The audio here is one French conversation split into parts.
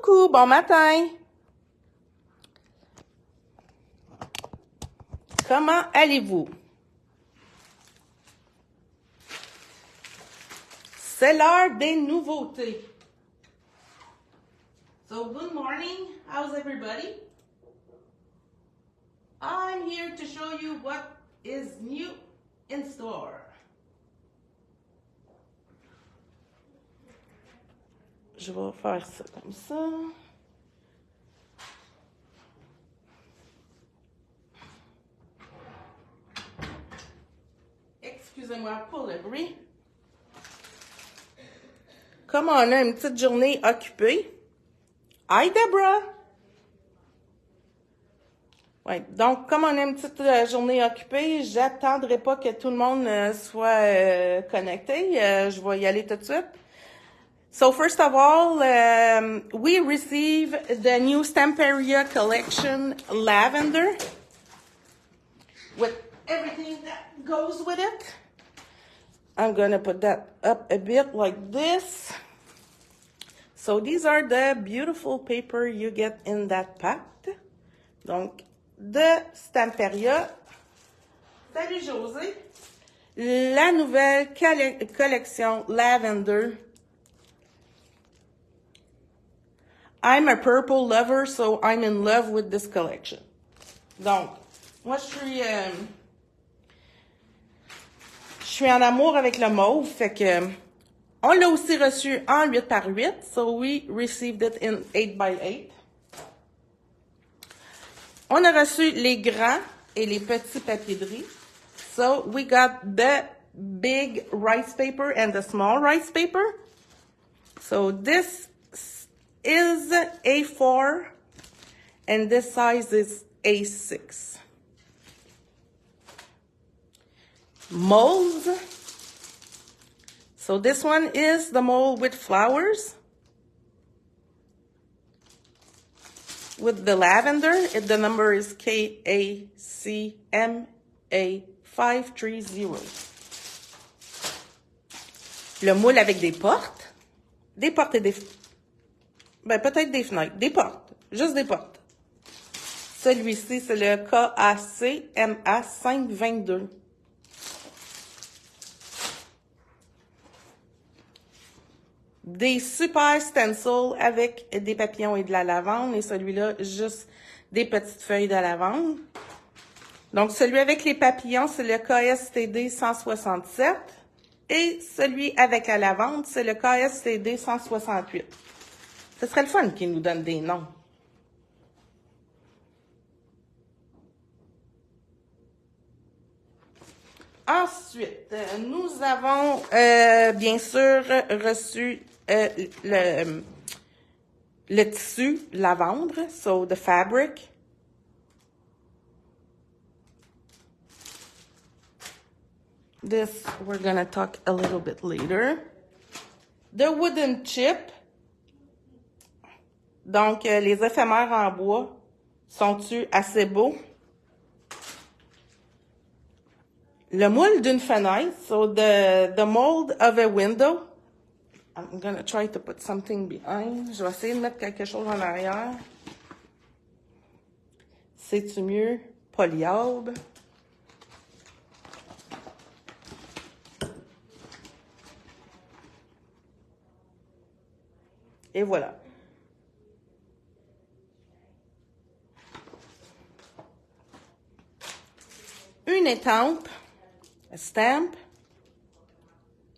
Coucou, bon matin. Comment allez-vous? C'est l'heure des nouveautés. So, good morning. How's everybody? I'm here to show you what is new in store. Je vais faire ça comme ça. Excusez-moi pour le bruit. Comme on a une petite journée occupée. Hi, Deborah! Ouais, donc, comme on a une petite journée occupée, j'attendrai pas que tout le monde soit connecté. Je vais y aller tout de suite. So, first of all, we receive the new Stamperia collection lavender with everything that goes with it. I'm gonna put that up a bit like this. So these are the beautiful paper you get in that pack. Donc, de Stamperia. Salut José. La nouvelle collection Lavender. I'm a purple lover, so I'm in love with this collection. Donc, moi je suis en amour avec le mauve, fait que on l'a aussi reçu en 8x8, so we received it in 8x8. On a reçu les grands et les petits papiers de riz. So we got the big rice paper and the small rice paper. So this is A4 and this size is A6. Molds. So this one is the mold with flowers. With the lavender, the number is KACMA530. Le moule avec des portes et des... Ben, peut-être des fenêtres, des portes, juste des portes. Celui-ci, c'est le KACMA522. Des super stencils avec des papillons et de la lavande. Et celui-là, juste des petites feuilles de lavande. Donc, celui avec les papillons, c'est le KSTD 167. Et celui avec la lavande, c'est le KSTD 168. Ce serait le fun qu'ils nous donnent des noms. Ensuite, nous avons bien sûr reçu le tissu lavendre, so the fabric. This we're gonna talk a little bit later. The wooden chip. Donc, les éphémères en bois, sont-ils assez beaux? Le moule d'une fenêtre, so the mold of a window. I'm gonna try to put something behind. Je vais essayer de mettre quelque chose en arrière. C'est-tu mieux? Polyalbe. Et voilà. Une étampe. A stamp.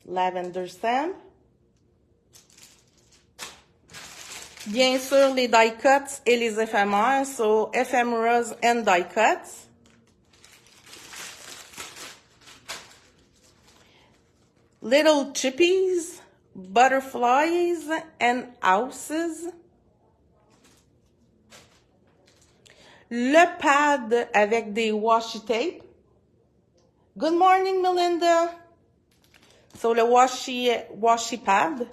Lavender stamp. Bien sûr, les die cuts et les éphémères, so ephemeras and die cuts. Little chippies, butterflies, and houses. Le pad avec des washi tape. Good morning, Melinda. So, le washi pad.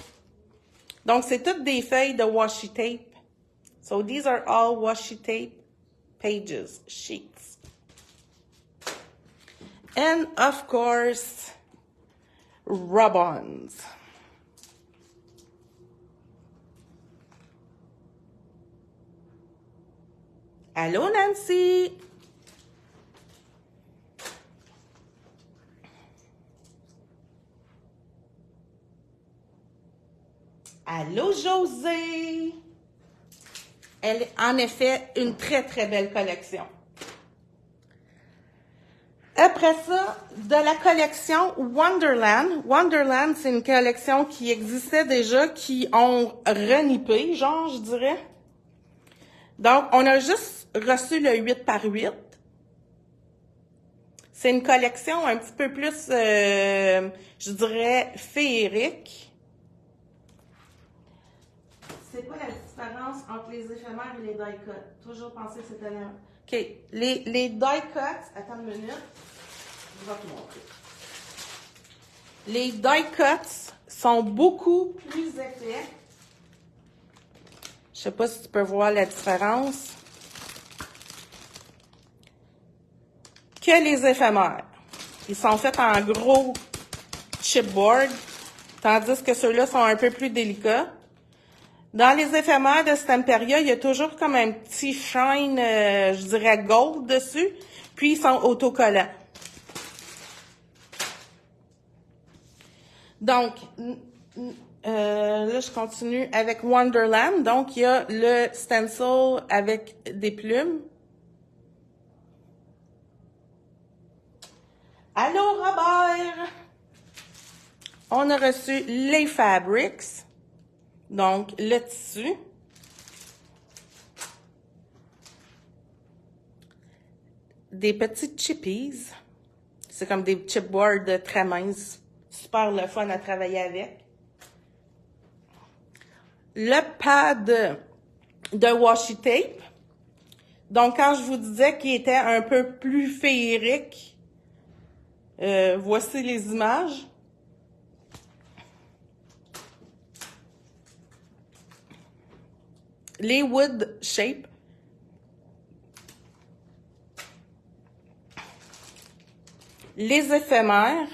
Donc, c'est toutes des feuilles de washi tape. So, these are all washi tape pages, sheets. And, of course, rub-ons. Allô, Nancy? Allô, José? Elle est en effet une très, très belle collection. Après ça, de la collection Wonderland. Wonderland, c'est une collection qui existait déjà, qui ont renippé, genre, je dirais. Donc, on a juste reçu le 8 par 8. C'est une collection un petit peu plus, je dirais, féerique. C'est quoi la différence entre les éphémères et les die-cuts? Toujours penser que c'était la... OK. Les die-cuts, attends une minute. Je vais te montrer. Les die-cuts sont beaucoup plus épais. Je sais pas si tu peux voir la différence. Que les éphémères. Ils sont faits en gros chipboard, tandis que ceux-là sont un peu plus délicats. Dans les éphémères de Stamperia, il y a toujours comme un petit shine, je dirais gold dessus, puis ils sont autocollants. Donc, là, je continue avec Wonderland. Donc, il y a le stencil avec des plumes. Allô, Robert! On a reçu les fabrics. Donc, le tissu. Des petites chippies. C'est comme des chipboards très minces. Super le fun à travailler avec. Le pad de washi tape. Donc, quand je vous disais qu'il était un peu plus féerique, voici les images. Les wood shape. Les éphémères.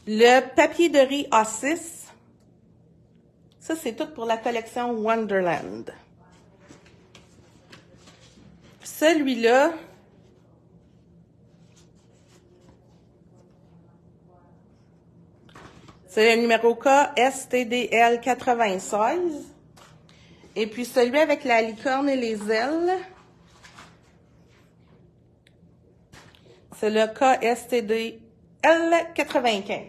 Le papier de riz A6. Ça, c'est tout pour la collection Wonderland. Celui-là, c'est le numéro KSTDL 96. Et puis celui avec la licorne et les ailes, c'est le KSTDL 95.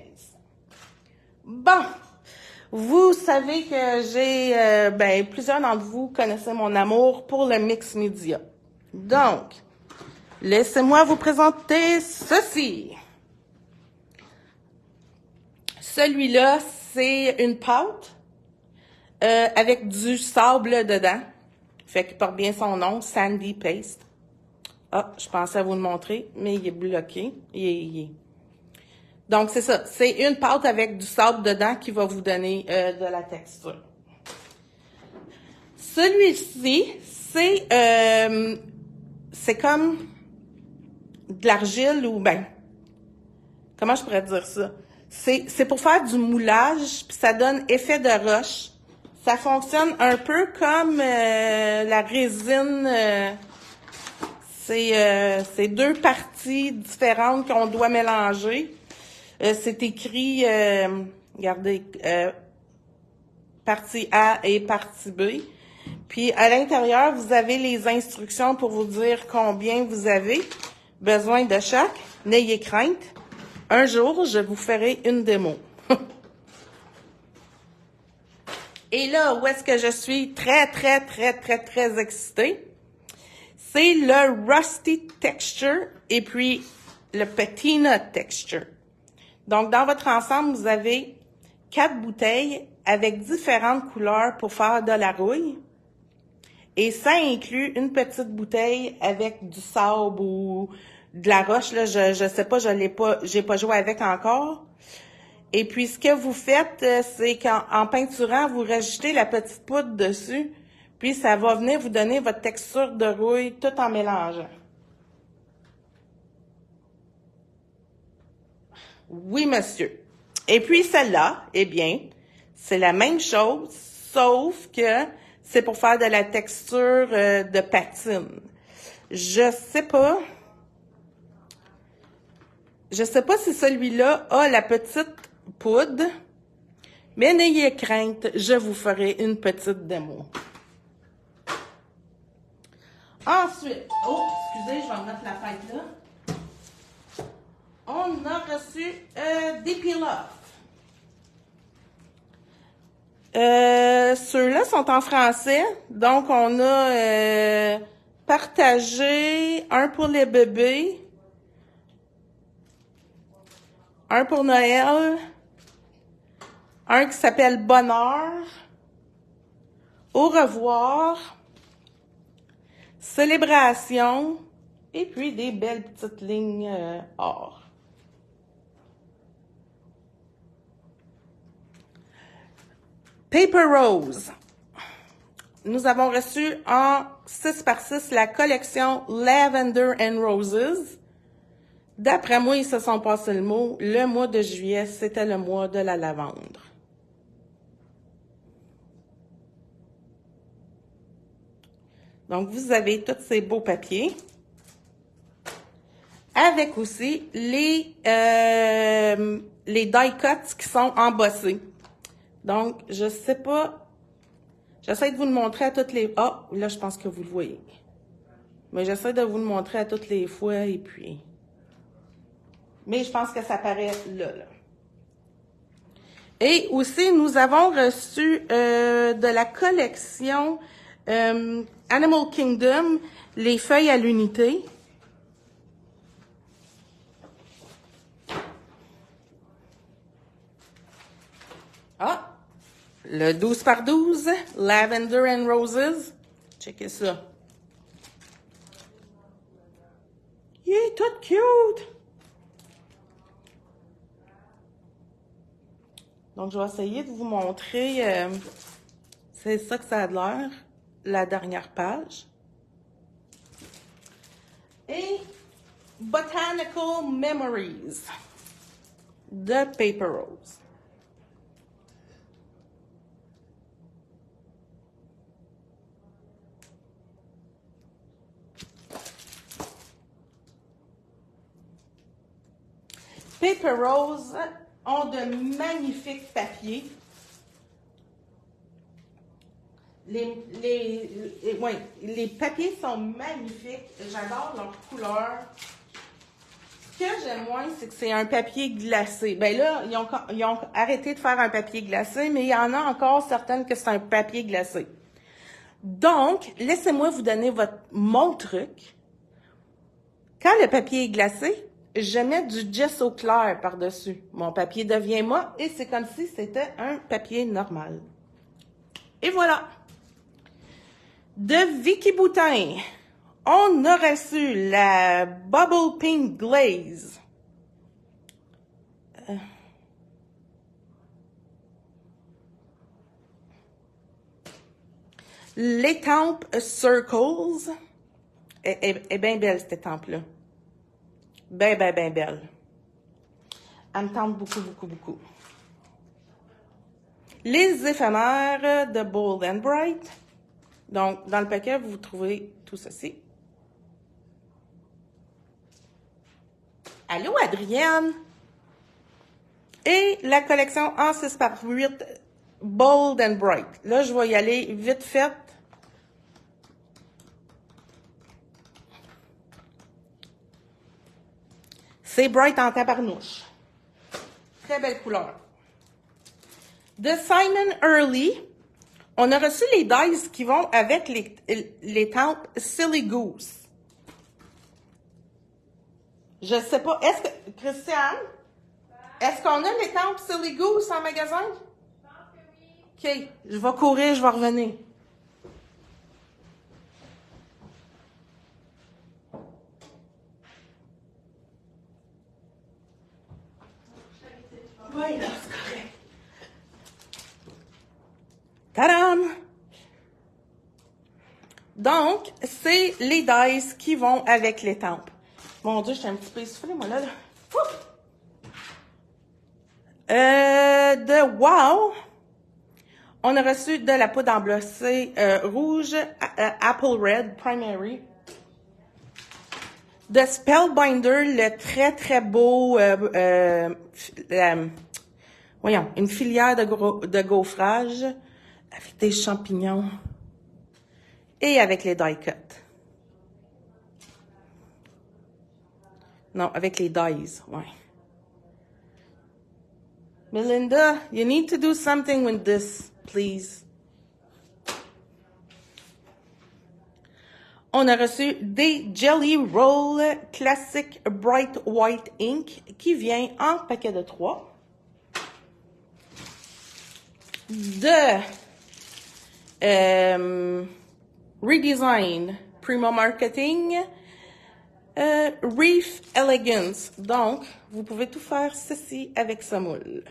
Bon, vous savez que j'ai, plusieurs d'entre vous connaissez mon amour pour le mix media. Donc, laissez-moi vous présenter ceci. Celui-là, c'est une pâte avec du sable dedans. Fait qu'il porte bien son nom, Sandy Paste. Ah, je pensais vous le montrer, mais il est bloqué. Donc, c'est ça. C'est une pâte avec du sable dedans qui va vous donner de la texture. Celui-ci, c'est comme de l'argile ou comment je pourrais dire ça? C'est pour faire du moulage, puis ça donne effet de roche. Ça fonctionne un peu comme la résine. C'est deux parties différentes qu'on doit mélanger. C'est écrit, regardez, partie A et partie B. Puis à l'intérieur, vous avez les instructions pour vous dire combien vous avez besoin de chaque. N'ayez crainte. Un jour, je vous ferai une démo. Et là, où est-ce que je suis très, très, très, très, très excitée? C'est le Rusty Texture et puis le Patina Texture. Donc, dans votre ensemble, vous avez 4 bouteilles avec différentes couleurs pour faire de la rouille. Et ça inclut une petite bouteille avec du sable ou de la roche. Là, je sais pas, j'ai pas joué avec encore. Et puis, ce que vous faites, c'est qu'en peinturant, vous rajoutez la petite poudre dessus. Puis, ça va venir vous donner votre texture de rouille tout en mélangeant. Oui, monsieur. Et puis, celle-là, eh bien, c'est la même chose, sauf que c'est pour faire de la texture de patine. Je sais pas si celui-là a la petite poudre, mais n'ayez crainte, je vous ferai une petite démo. Ensuite, excusez, je vais remettre la tête là. On a reçu des peel-offs. Ceux-là sont en français, donc on a partagé un pour les bébés, un pour Noël, un qui s'appelle Bonheur, Au revoir, Célébration, et puis des belles petites lignes or. Paper Rose. Nous avons reçu en 6x6 la collection Lavender and Roses. D'après moi, ils se sont passés le mot. Le mois de juillet, c'était le mois de la lavande. Donc, vous avez tous ces beaux papiers. Avec aussi les die cuts qui sont embossés. Donc, je sais pas. J'essaie de vous le montrer à toutes les... Ah, là, je pense que vous le voyez. Mais j'essaie de vous le montrer à toutes les fois et puis... Mais je pense que ça paraît là. Et aussi, nous avons reçu de la collection Animal Kingdom, les feuilles à l'unité. Ah! Le 12x12, Lavender and Roses. Checkez ça. Il est tout cute! Donc, je vais essayer de vous montrer, c'est ça que ça a l'air, la dernière page. Et Botanical Memories de Paper Rose. Paper Rose ont de magnifiques papiers. Les papiers sont magnifiques. J'adore leur couleur. Ce que j'aime moins, c'est que c'est un papier glacé. Ben là, ils ont arrêté de faire un papier glacé, mais il y en a encore certaines que c'est un papier glacé. Donc, laissez-moi vous donner mon truc. Quand le papier est glacé, je mets du gesso clair par-dessus. Mon papier devient mat et c'est comme si c'était un papier normal. Et voilà. De Vicky Boutin, on a reçu la Bubble Pink Glaze. L'étampe Circles. Elle est bien belle, cette étampe-là. Ben belle. Elle me tente beaucoup, beaucoup, beaucoup. Les éphémères de Bold and Bright. Donc, dans le paquet, vous trouvez tout ceci. Allô, Adrienne? Et la collection en 6x8 Bold and Bright. Là, je vais y aller vite fait. C'est bright en tabarnouche. Très belle couleur. De Simon Early, on a reçu les dies qui vont avec les tempes Silly Goose. Je sais pas. Est-ce que, Christiane, est-ce qu'on a les tempes Silly Goose en magasin? Je pense que oui. OK. Je vais courir, je vais revenir. Oui, là, c'est correct. Tadam! Donc, c'est les dice qui vont avec les tempes. Mon Dieu, je suis un petit peu essoufflée, moi, là. De Wow, On a reçu de la poudre embossée rouge, Apple Red Primary. De Spellbinder, le très, très beau, voyons, une filière de gaufrage avec des champignons et avec les die cuts. Non, avec les dies, ouais. Melinda, you need to do something with this, please. On a reçu des Jelly Roll Classic Bright White Ink qui vient en paquet de 3. De Redesign Primo Marketing Reef Elegance. Donc, vous pouvez tout faire ceci avec ce moule.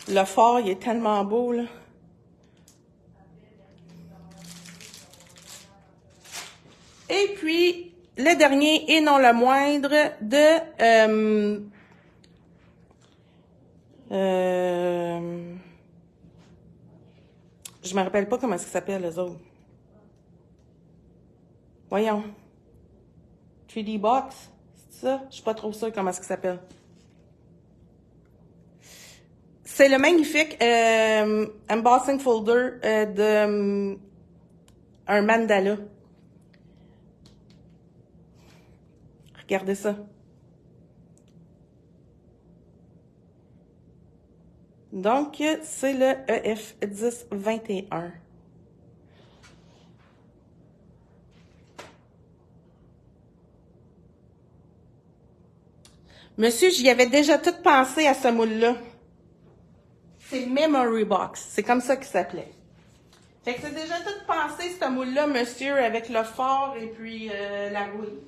Le fort, il est tellement beau, là. Et puis, le dernier et non le moindre de je me rappelle pas comment ça s'appelle les autres. Voyons. 3D Box, c'est ça? Je suis pas trop sûre comment ça s'appelle. C'est le magnifique embossing folder de un mandala. Regardez ça. Donc, c'est le EF1021. Monsieur, j'y avais déjà tout pensé à ce moule-là. C'est Memory Box. C'est comme ça qu'il s'appelait. Fait que c'est déjà tout pensé, ce moule-là, monsieur, avec le fort et puis la rouille.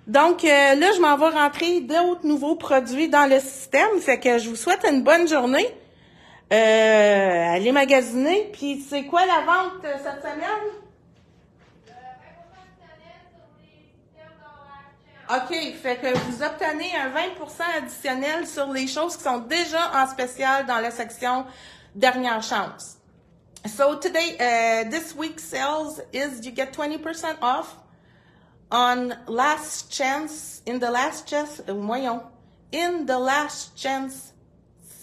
Donc, là, je m'en vais rentrer d'autres nouveaux produits dans le système. Fait que je vous souhaite une bonne journée. Allez magasiner. Puis, c'est quoi la vente cette semaine? OK, fait que vous obtenez un 20% additionnel sur les choses qui sont déjà en spécial dans la section Dernière chance. So today, this week's sales is you get 20% off on last chance, in the last chance, in the last chance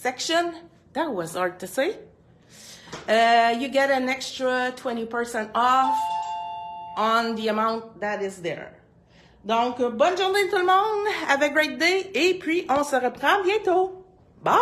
section. That was hard to say. You get an extra 20% off on the amount that is there. Donc, bonne journée tout le monde. Have a great day. Et puis, on se reprend bientôt. Bye!